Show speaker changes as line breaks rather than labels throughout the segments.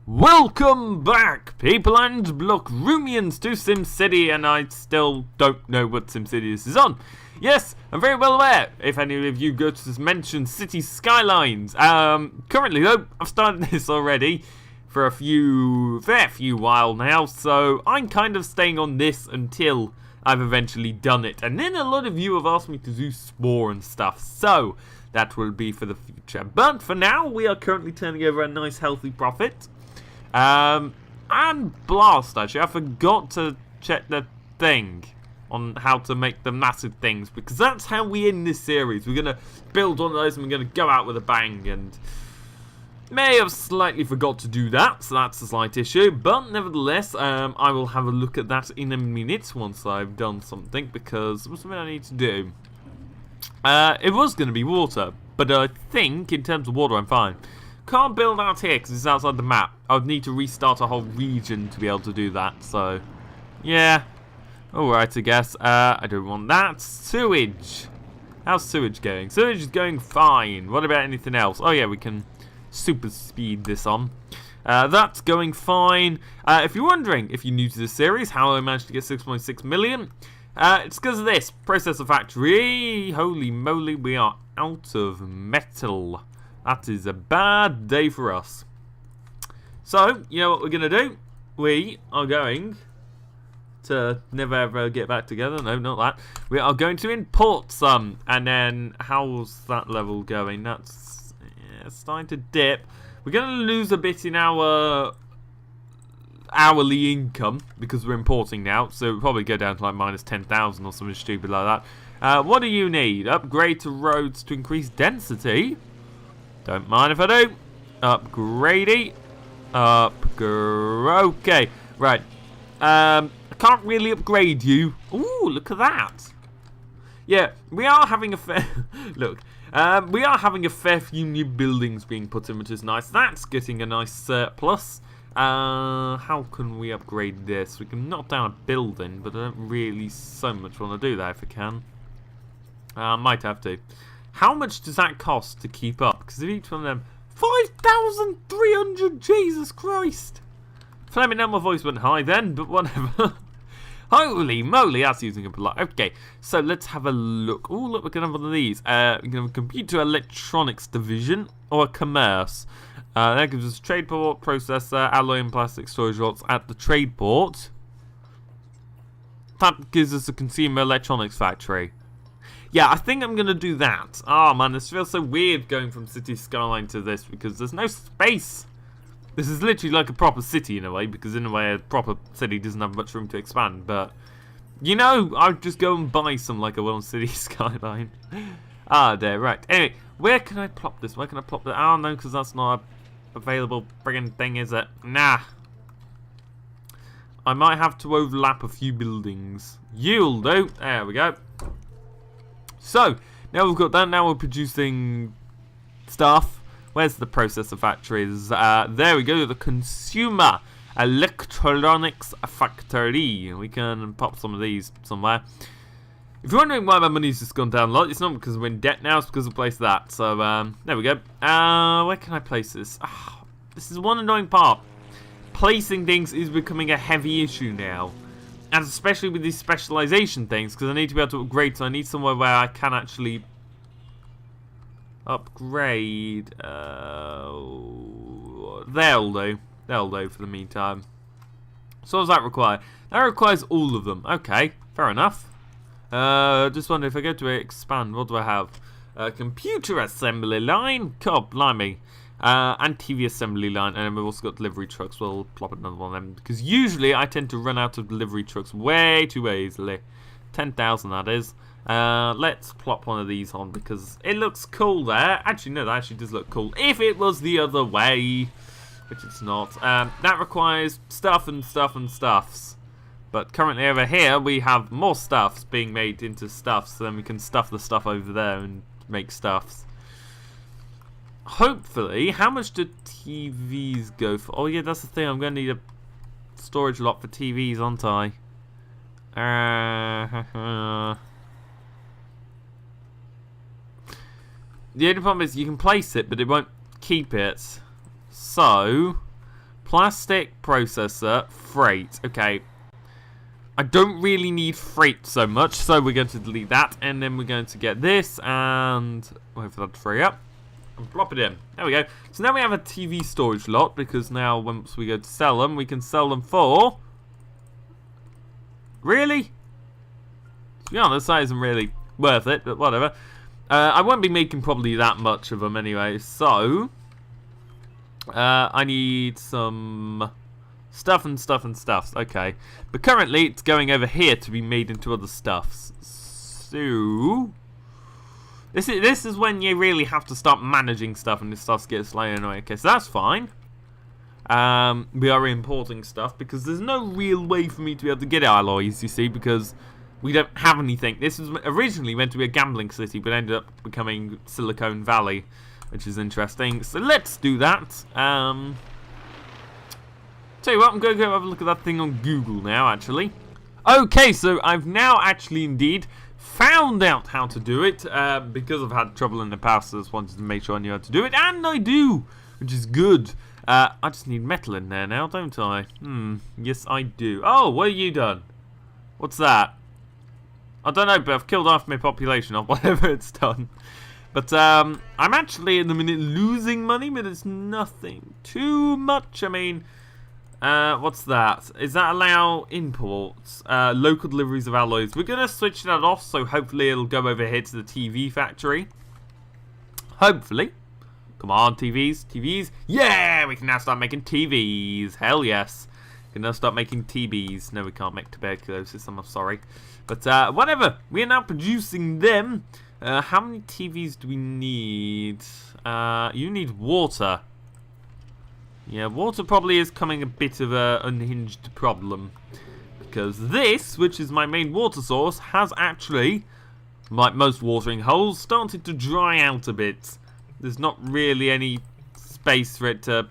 Welcome back, people and BlockRoomians, to SimCity, and I still don't know what SimCity this is on. Yes, I'm very well aware, if any of you go to mention City Skylines. Currently though, I've started this already for a fair few while now, so I'm kind of staying on this until I've eventually done it. And then a lot of you have asked me to do Spore and stuff, so that will be for the future. But for now, we are currently turning over a nice healthy profit. And Blast, actually, I forgot to check the thing on how to make the massive things, because that's how we end this series. We're going to build one of those and we're going to go out with a bang, and may have slightly forgot to do that, so that's a slight issue, but nevertheless, I will have a look at that in a minute once I've done something, because there's something I need to do. It was going to be water, but I think in terms of water I'm fine. Can't build out here because it's outside the map. I would need to restart a whole region to be able to do that, so yeah. Alright, I guess. I don't want that. Sewage. How's sewage going? Sewage is going fine. What about anything else? Oh yeah, we can super speed this on. That's going fine. If you're wondering, if you're new to this series, how I managed to get 6.6 million, it's because of this. Processor factory. Holy moly, we are out of metal. That is a bad day for us. So, you know what we're going to do? We are going to never ever get back together. No, not that. We are going to import some. And then, how's that level going? That's starting to dip. We're going to lose a bit in our hourly income because we're importing now. So we'll probably go down to like minus 10,000 or something stupid like that. What do you need? Upgrade to roads to increase density. Don't mind if I do. Upgradey. Okay. Right. I can't really upgrade you. Ooh, look at that. Yeah, we are having a fair... Look. We are having a fair few new buildings being put in, which is nice. That's getting a nice surplus. How can we upgrade this? We can knock down a building, but I don't really so much want to do that if I can. Might have to. How much does that cost to keep up? Because if each one of them... 5,300! Jesus Christ! Flaming out, my voice went high then, but whatever. Holy moly, that's using a lot. Okay, so let's have a look. Oh, look, we can have one of these. We can have a computer electronics division or a commerce. That gives us trade port, processor, alloy and plastic storage lots at the trade port. That gives us a consumer electronics factory. Yeah, I think I'm going to do that. Oh man, this feels so weird going from City Skyline to this because there's no space. This is literally like a proper city in a way, because in a way a proper city doesn't have much room to expand, but you know, I'll just go and buy some like I will on City Skyline. Ah, there, right. Anyway, where can I plop this? Where can I plop that? Oh no, because that's not a available friggin' thing, is it? Nah. I might have to overlap a few buildings. You'll do. There we go. So, now we've got that, now we're producing stuff. Where's the processor factories? There we go, the consumer electronics factory. We can pop some of these somewhere. If you're wondering why my money's just gone down a lot, it's not because we're in debt now, it's because of place that. So, there we go. Where can I place this? Oh, this is one annoying part. Placing things is becoming a heavy issue now. And especially with these specialization things, because I need to be able to upgrade, so I need somewhere where I can actually upgrade. They'll do. They'll do for the meantime. So what does that require? That requires all of them. Okay, fair enough. Just wonder if I go to expand, what do I have? Computer assembly line. God, blimey. And TV assembly line, and then we've also got delivery trucks. We'll plop another one of them, because usually I tend to run out of delivery trucks way too easily. 10,000 that is. Let's plop one of these on because it looks cool there. Actually, no, that actually does look cool. If it was the other way, which it's not. That requires stuff and stuff and stuffs. But currently over here we have more stuffs being made into stuffs, so then we can stuff the stuff over there and make stuffs. Hopefully, how much do TVs go for? Oh yeah, that's the thing. I'm going to need a storage lot for TVs, aren't I? The only problem is you can place it, but it won't keep it. So, Plastic processor, freight. Okay. I don't really need freight so much, so we're going to delete that. And then we're going to get this and wait for that to free up. And plop it in. There we go. So now we have a TV storage lot because now once we go to sell them, we can sell them for... Really? To be honest, that isn't really worth it, but whatever. I won't be making probably that much of them anyway, so... I need some stuff and stuff and stuff. Okay. But currently, it's going over here to be made into other stuffs. So... This is when you really have to start managing stuff and this stuff gets slightly annoying. Okay, so that's fine. We are importing stuff because there's no real way for me to be able to get alloys, you see, because we don't have anything. This was originally meant to be a gambling city, but ended up becoming Silicon Valley, which is interesting. So let's do that. Tell you what, I'm going to go have a look at that thing on Google now, actually. Okay, so I've now actually indeed found out how to do it, because I've had trouble in the past, so I just wanted to make sure I knew how to do it, and I do, which is good. I just need metal in there now, don't I? Yes I do. Oh, what have you done? What's that? I don't know, but I've killed half my population or whatever it's done. But I'm actually in the minute losing money, but it's nothing too much. I mean, what's that? Does that allow imports? Local deliveries of alloys. We're going to switch that off, so hopefully it'll go over here to the TV factory. Hopefully. Come on, TVs, TVs. Yeah, we can now start making TVs. Hell yes. We can now start making TVs. No, we can't make tuberculosis, I'm sorry. But whatever. We are now producing them. How many TVs do we need? You need water. Yeah, water probably is coming a bit of a unhinged problem. Because this, which is my main water source, has actually, like most watering holes, started to dry out a bit. There's not really any space for it to...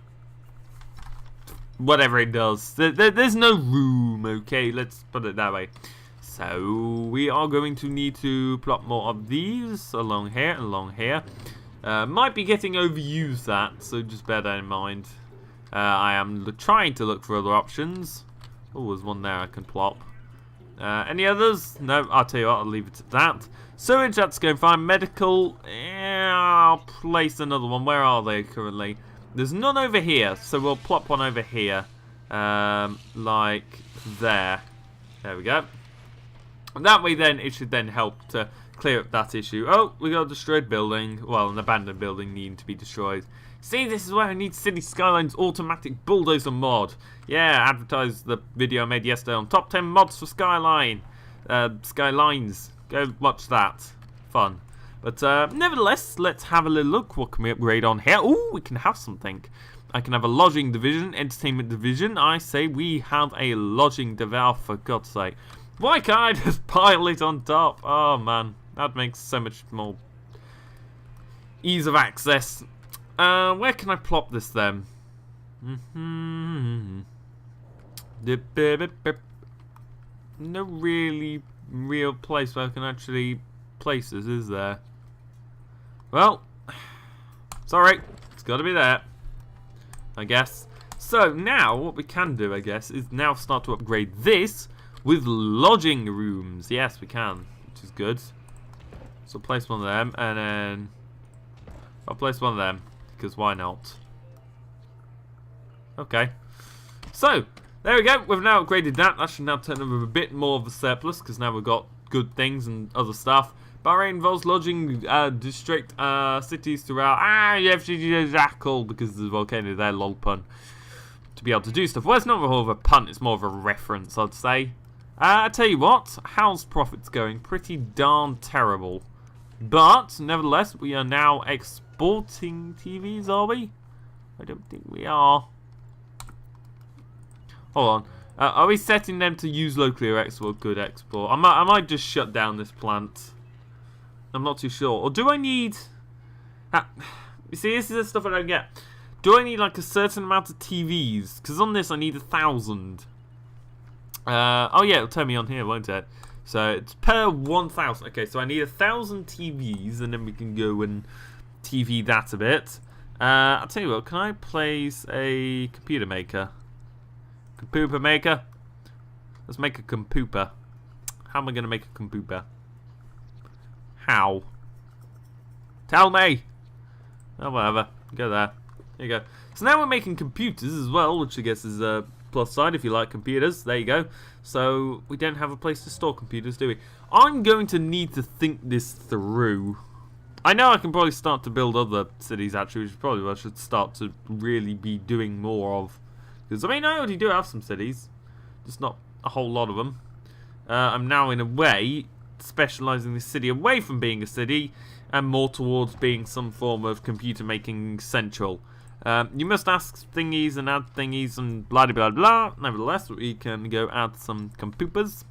whatever it does. There's no room, okay? Let's put it that way. So, we are going to need to plot more of these along here and along here. Might be getting overused that, so just bear that in mind. I am trying to look for other options. Oh, there's one there I can plop. Any others? No, I'll tell you what, I'll leave it at that. Sewage, that's going fine. Medical, I'll place another one. Where are they currently? There's none over here, so we'll plop one over here. Like there. There we go. And that way then, it should then help to clear up that issue. Oh, we got a destroyed building. Well, an abandoned building needing to be destroyed. See, this is where I need City Skylines automatic bulldozer mod. Yeah, advertise the video I made yesterday on top 10 mods for Skylines. Go watch that. Fun. But nevertheless, let's have a little look. What can we upgrade on here? Oh, we can have something. I can have a lodging division, entertainment division. I say we have a lodging division. Oh, for God's sake. Why can't I just pile it on top? Oh, man. That makes so much more ease of access. Where can I plop this then? No really real place where I can actually place this, is there? Well, sorry, it's got to be there, I guess. So now what we can do, I guess, is now start to upgrade this with lodging rooms. Yes, we can, which is good. So place one of them, and then I'll place one of them. Because why not? Okay. So, there we go. We've now upgraded that. That should now turn over a bit more of a surplus. Because now we've got good things and other stuff. Bahrain involves lodging district cities throughout. You have to do Jackal because there's a volcano there. Lol pun. To be able to do stuff. Well, it's not more of a pun. It's more of a reference, I'd say. I tell you what. How's profits going? Pretty darn terrible. But, nevertheless, we are now exporting TVs, are we? I don't think we are. Hold on. Are we setting them to use locally or export? Good export. I might just shut down this plant. I'm not too sure. Or do I need... you see, this is the stuff I don't get. Do I need like a certain amount of TVs? Because on this I need 1,000. Oh yeah, it'll tell me on here, won't it? So it's per 1,000. Okay, so I need 1,000 TVs, and then we can go and TV that a bit. I'll tell you what, can I place a computer maker? Computer maker? Let's make a computer. How am I going to make a computer? How? Tell me! Oh, whatever. Go there. There you go. So now we're making computers as well, which I guess is a plus side if you like computers. There you go. So we don't have a place to store computers, do we? I'm going to need to think this through. I know I can probably start to build other cities, actually, which is probably what I should start to really be doing more of. Because, I mean, I already do have some cities. Just not a whole lot of them. I'm now, in a way, specialising this city away from being a city and more towards being some form of computer making central. You must ask thingies and add thingies and blah blah blah. Nevertheless, we can go add some computers.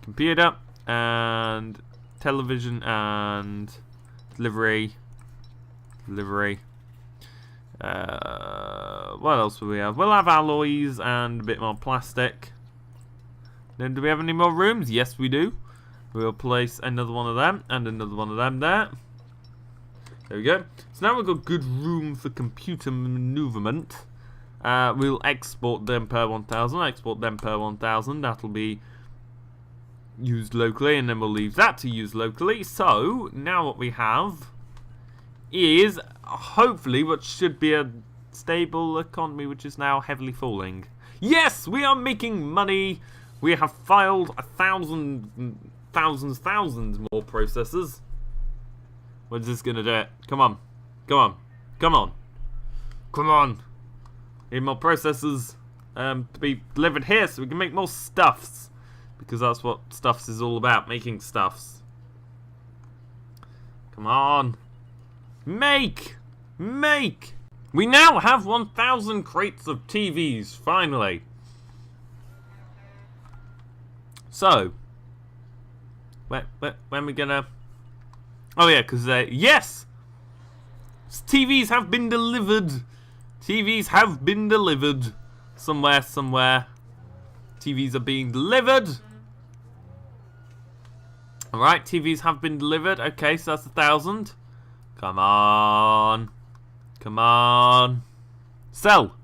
Computer and television and delivery. What else will we have? We'll have alloys and a bit more plastic. Then do we have any more rooms? Yes, we do. We'll place another one of them and another one of them there. There we go. So now we've got good room for computer maneuverment. We'll export them per 1,000. Export them per 1,000. That'll be used locally, and then we'll leave that to use locally. So now what we have is hopefully what should be a stable economy, which is now heavily falling. Yes, we are making money. We have filed 1,000, thousands more processors. When's this gonna do it? Come on. Come on. Come on. Come on. Need more processors to be delivered here so we can make more stuffs. Because that's what stuffs is all about. Making stuffs. Come on. Make! Make! We now have 1,000 crates of TVs, finally. So, when are we gonna... Oh yeah, because, yes! TVs have been delivered. TVs have been delivered. Somewhere. TVs are being delivered. Alright, TVs have been delivered. Okay, so that's 1,000. Come on. Come on. Sell.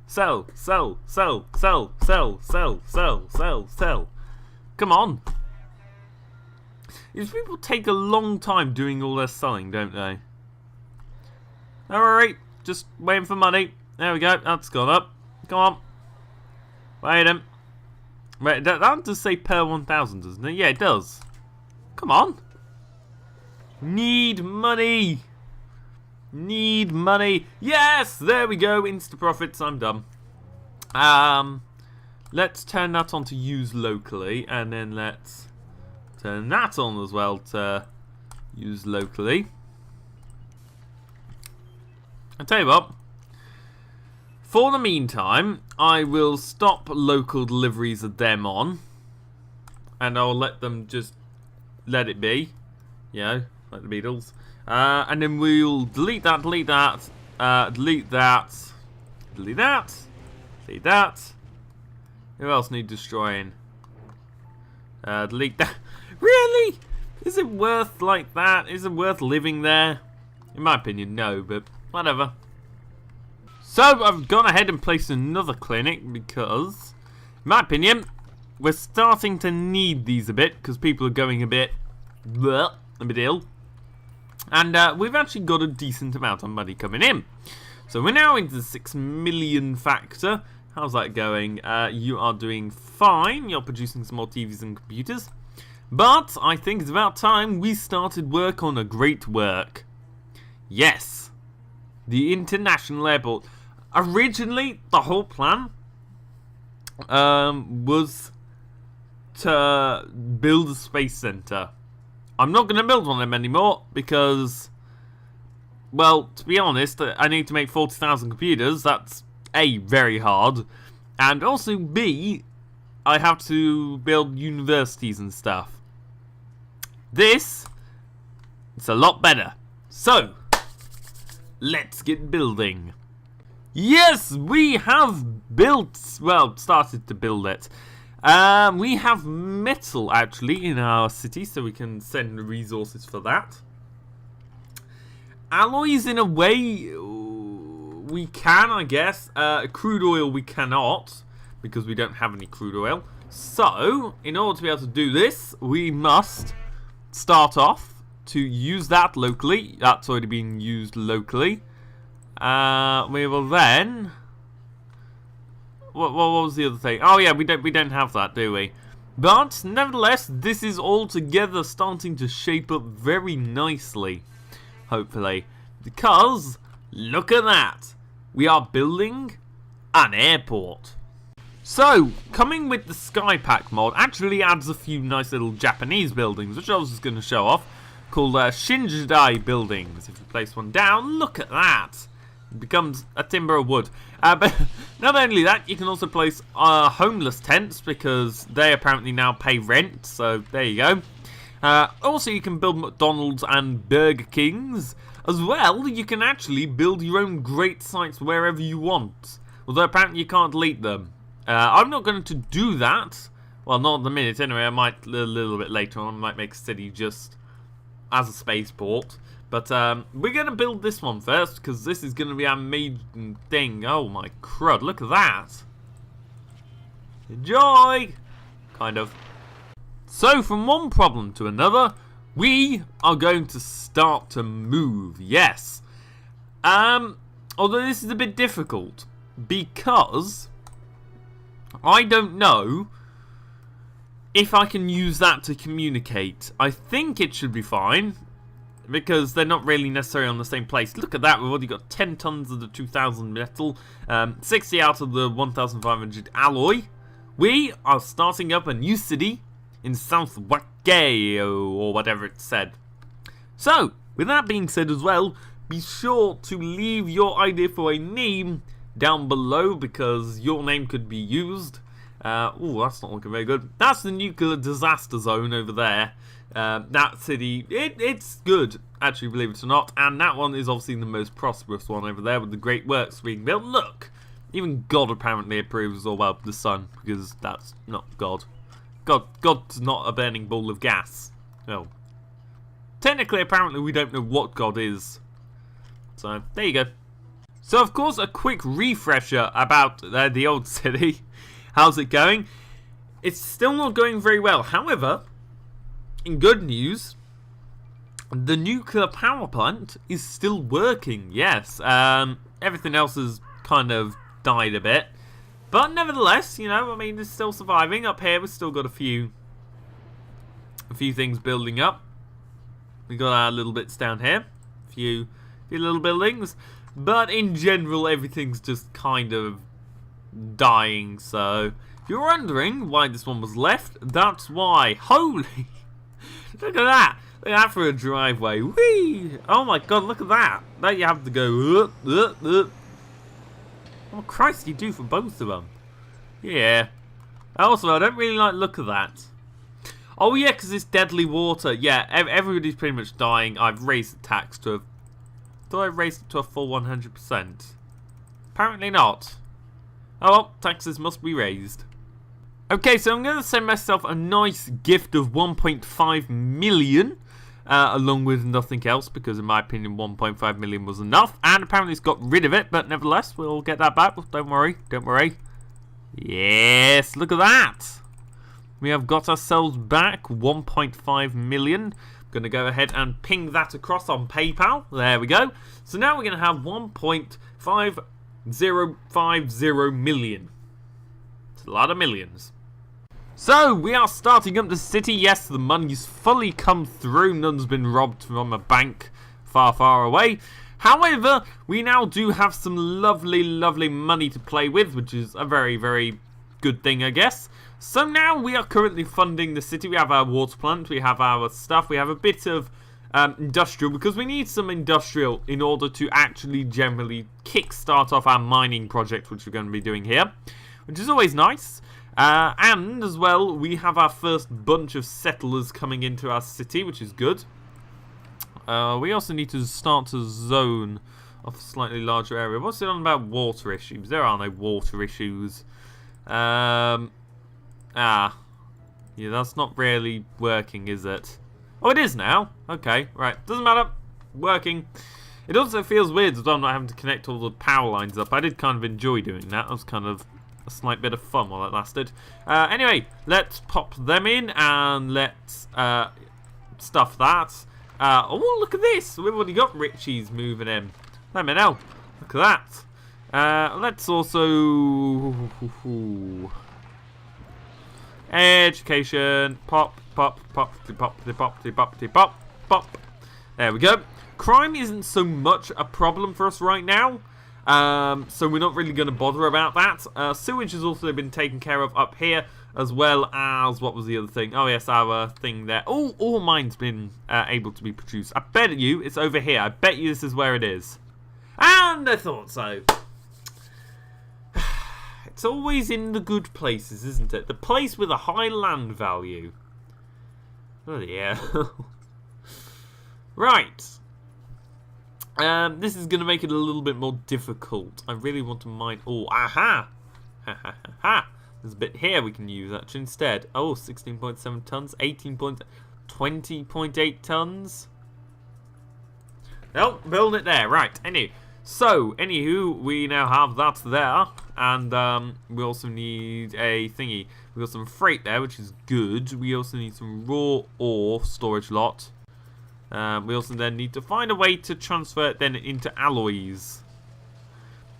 Come on. These people take a long time doing all their selling, don't they? Alright, just waiting for money. There we go, that's gone up. Come on. Wait a Wait, that does say per 1,000, doesn't it? Yeah, it does. Come on. Need money. Need money. Yes, there we go. Insta profits. I'm done. Let's turn that on to use locally, and then let's turn that on as well to use locally. I'll tell you what. For the meantime, I will stop local deliveries of them on, and I'll let them just let it be, you know, like the Beatles. And then we'll delete that, delete that, delete that, delete that, delete that. Who else need destroying? Delete that. Really? Is it worth like that? Is it worth living there? In my opinion, no, but whatever. So I've gone ahead and placed another clinic because, in my opinion, we're starting to need these a bit because people are going a bit ill. And we've actually got a decent amount of money coming in. So we're now into the 6 million factor. How's that going? You are doing fine. You're producing some more TVs and computers. But I think it's about time we started work on a great work. Yes. The international airport. Originally, the whole plan was to build a space center. I'm not going to build one of them anymore because, well, to be honest, I need to make 40,000 computers. That's A, very hard, and also B, I have to build universities and stuff. This, it's a lot better. So, let's get building. Yes, we have built, well, started to build it. We have metal, actually, in our city, so we can send resources for that. Alloys, in a way, we can, I guess. Crude oil, we cannot, because we don't have any crude oil. So, in order to be able to do this, we must start off to use that locally. That's already been used locally. We will then... What was the other thing? Oh yeah, we don't have that, do we? But nevertheless, this is all together starting to shape up very nicely, hopefully, because look at that, we are building an airport. So, coming with the Skypack mod actually adds a few nice little Japanese buildings, which I was just going to show off, called Shinjidai buildings. If you place one down, look at that. It becomes a timber of wood. But not only that, you can also place homeless tents, because they apparently now pay rent, so there you go. Also, you can build McDonald's and Burger Kings. As well, you can actually build your own great sites wherever you want. Although apparently you can't delete them. I'm not going to do that. Well, not at the minute anyway. I might a little bit later on. I might make a city just as a spaceport. But we're going to build this one first, because this is going to be our main thing. Oh my crud, look at that. Enjoy! Kind of. So, from one problem to another, we are going to start to move. Yes. Although this is a bit difficult, because I don't know if I can use that to communicate. I think it should be fine, because they're not really necessarily on the same place. Look at that, we've already got 10 tons of the 2000 metal, 60 out of the 1500 alloy. We are starting up a new city in South Wakeo, or whatever it said. So, with that being said as well, be sure to leave your idea for a name down below, because your name could be used. Oh, that's not looking very good. That's the nuclear disaster zone over there. That city, it's good, actually, believe it or not. And that one is obviously the most prosperous one over there, with the great works being built. Look, even God apparently approves, or well, the sun, because that's not God. God's not a burning ball of gas. Well, technically, apparently, we don't know what God is. So, there you go. So, of course, a quick refresher about the old city. How's it going? It's still not going very well. However, in good news, the nuclear power plant is still working. Yes, everything else has kind of died a bit. But nevertheless, you know, I mean, it's still surviving. Up here, we've still got a few things building up. We got our little bits down here. A few little buildings. But in general, everything's just kind of dying. So, if you're wondering why this one was left, that's why. Holy! Look at that! Look at that for a driveway. Whee! Oh my god, look at that! Now you have to go. What Christ do you do for both of them? Yeah. Also, I don't really like the look of that. Oh yeah, because it's deadly water. Yeah, everybody's pretty much dying. I've raised the tax to a... Thought I raised it to a full 100%. Apparently not. Oh well, taxes must be raised. Okay, so I'm going to send myself a nice gift of 1.5 million. Along with nothing else, because in my opinion 1.5 million was enough, and apparently it's got rid of it, but nevertheless we'll get that back. Don't worry, don't worry. Yes, look at that, we have got ourselves back 1.5 million. I'm gonna go ahead and ping that across on PayPal. There we go. So now we're gonna have 1.5050 million. It's a lot of millions. So, we are starting up the city. Yes, the money's fully come through. None's been robbed from a bank far, far away. However, we now do have some lovely, lovely money to play with, which is a very, very good thing, I guess. So now we are currently funding the city. We have our water plant, we have our stuff, we have a bit of industrial, because we need some industrial in order to actually generally kickstart off our mining project, which we're going to be doing here, which is always nice. And as well, we have our first bunch of settlers coming into our city, which is good. We also need to start a zone of a slightly larger area. What's it on about water issues? There are no water issues. Yeah, that's not really working, is it? Oh, it is now. Okay, right. Doesn't matter. Working. It also feels weird as well not having to connect all the power lines up. I did kind of enjoy doing that. It was kind of a slight bit of fun while it lasted. Anyway, let's pop them in and let's stuff that. Oh, look at this. We've already got Richie's moving in. Let me know. Look at that. Let's also... Education. Pop, pop, pop, pop, pop, pop, pop, pop. There we go. Crime isn't so much a problem for us right now. So we're not really going to bother about that. Sewage has also been taken care of up here, as well as, what was the other thing? Oh yes, our thing there. Oh, all mine's been able to be produced. I bet you it's over here. I bet you this is where it is. And I thought so. It's always in the good places, isn't it? The place with a high land value. Oh yeah. Right. This is going to make it a little bit more difficult. I really want to mine... Oh, aha! Ha ha ha ha! There's a bit here we can use, actually, instead. Oh, 16.7 tons, 20.8 tons. Well, building it there. Right, anywho, we now have that there. And we also need a thingy. We got some freight there, which is good. We also need some raw ore storage lot. We also then need to find a way to transfer it then into alloys,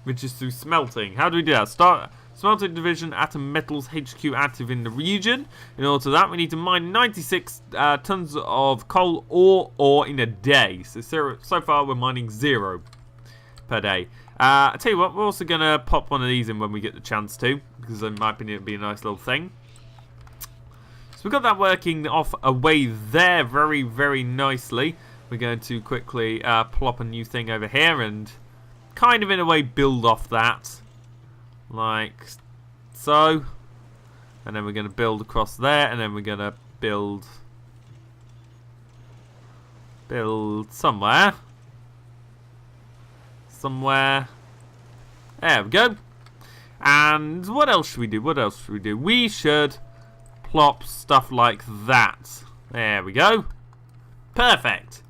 which is through smelting. How do we do that? Start smelting division, Atom Metals HQ active in the region. In order to that, we need to mine 96 tons of coal ore in a day. So far, we're mining 0 per day. I tell you what, we're also gonna pop one of these in when we get the chance to, because in my opinion, it'd be a nice little thing. We've got that working off away there very, very nicely. We're going to quickly plop a new thing over here and kind of in a way build off that. Like so. And then we're going to build across there, and then we're going to build somewhere. There we go. And what else should we do? We should plop stuff like that. There we go. Perfect.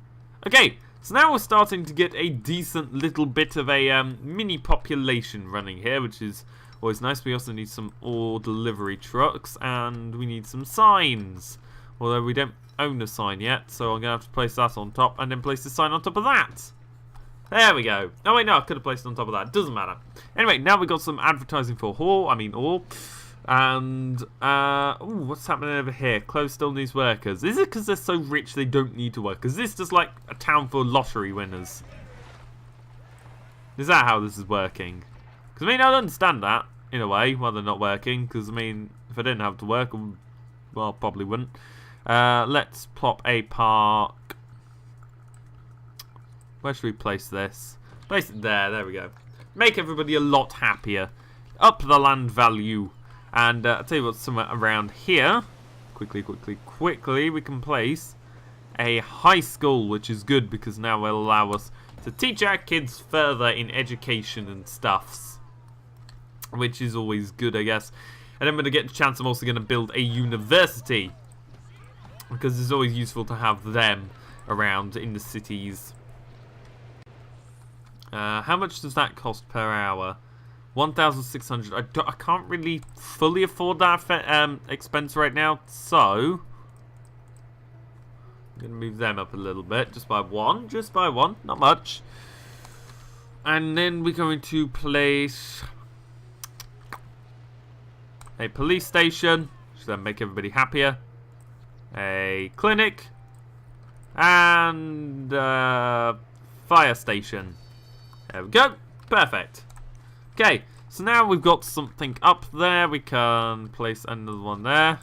Okay, so now we're starting to get a decent little bit of a mini population running here, which is always nice. We also need some ore delivery trucks, and we need some signs. Although we don't own a sign yet, so I'm going to have to place that on top, and then place the sign on top of that. There we go. Oh wait, no, I could have placed it on top of that. Doesn't matter. Anyway, now we've got some advertising for ore. And, ooh, what's happening over here? Close still needs workers. Is it because they're so rich they don't need to work? Is this just like a town for lottery winners? Is that how this is working? Because, I mean, I don't understand that, in a way, why they're not working. Because, I mean, if I didn't have to work, well, probably wouldn't. Let's plop a park. Where should we place this? Place it there we go. Make everybody a lot happier. Up the land value. And I'll tell you what, somewhere around here, quickly, we can place a high school, which is good because now will allow us to teach our kids further in education and stuffs, which is always good, I guess. And then when I get the chance, I'm also going to build a university, because it's always useful to have them around in the cities. How much does that cost per hour? 1,600. I can't really fully afford that expense right now, so I'm going to move them up a little bit, just by one, not much. And then we're going to place a police station, which will make everybody happier, a clinic, and a fire station. There we go. Perfect. Okay, so now we've got something up there. We can place another one there.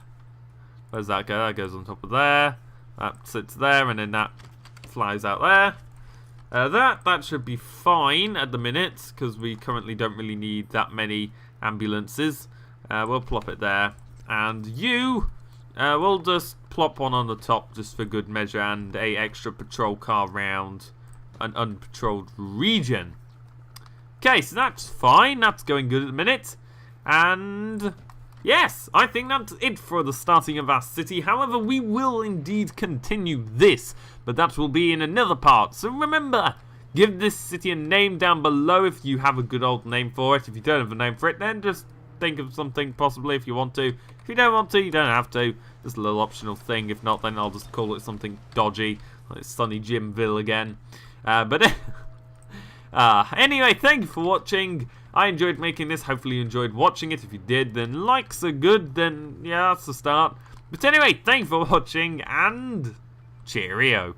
Where's that go? That goes on top of there. That sits there, and then that flies out there. That should be fine at the minute, because we currently don't really need that many ambulances. We'll plop it there. And we'll just plop one on the top just for good measure, and a extra patrol car round an unpatrolled region. Okay, so that's fine. That's going good at the minute. And yes, I think that's it for the starting of our city. However, we will indeed continue this, but that will be in another part. So remember, Give this city a name down below if you have a good old name for it. If you don't have a name for it, then just think of something possibly if you want to. If you don't want to, you don't have to. Just a little optional thing. If not, then I'll just call it something dodgy, like Sunny Jimville again. Anyway, thank you for watching. I enjoyed making this. Hopefully you enjoyed watching it. If you did, then likes are good. Then, yeah, that's the start. But anyway, thank you for watching, and cheerio.